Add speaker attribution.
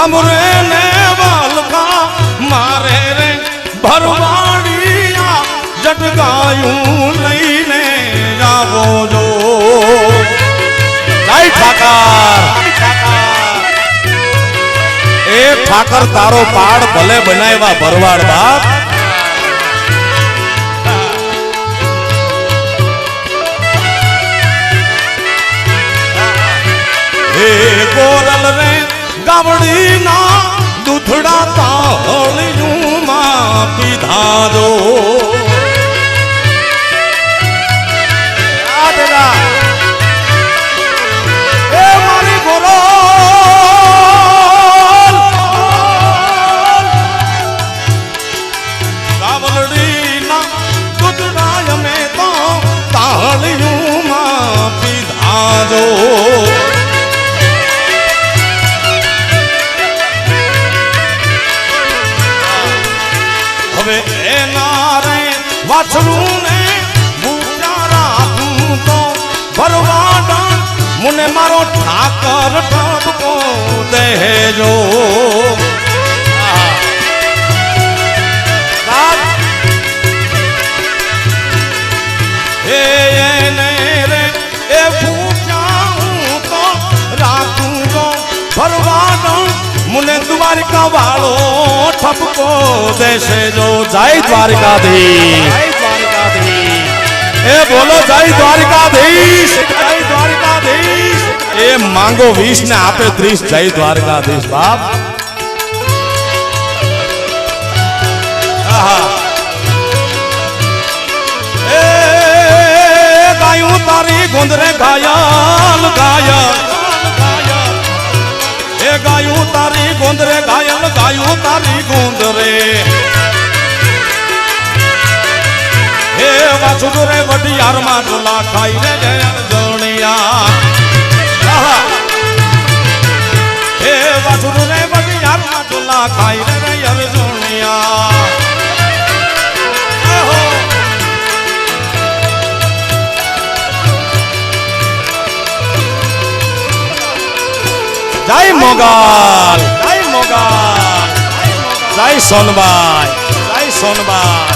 Speaker 1: સાંભળે ને વાલકા મારે રે ભરવાડિયા જટગાયું લઈને આવો જો જય ઠાકર એ ઠાકર તારો પાડ ભલે બનાવ્યા ભરવાડ બાપ હે ગોરલ રે ગાવડી ના દૂધડા તાળિયું માં પીધા દો એ મારી ગોરલ ગાવડી ના દૂધડા અમે તો તાળિયું માં પીધા દો વાછરું ને ભૂખ્યા રાખું તો ભરવાડા મુને મારો ઠાકર ઠપકો દેજો એને રે એ ભૂખ્યા હું તો રાખું તો ભરવાડા મુને દ્વારિકા વાળો ઠપકો દેશે જો જય દ્વારિકાધીશ એ બોલો જય દ્વારિકાધીશ જય દ્વારિકાધીશ એ માંગો 20 ને આપે 30 જય દ્વારિકાધીશ બાપ એ ગાયું તારી ગુંદરે ઘાયલ ઘાયલ ગાયું તારી ગોંદરે ઘાયલ ગાયું તારી ગોંદરે હે વાછુડ રે વઢિયાર માં ઢોલા ખાઈ રે જણિયા હે વાછુડ રે વઢિયાર માં ઢોલા ખાઈ રે જણિયા જય મોગલ જય સોનબાઈ જય સોનબાઈ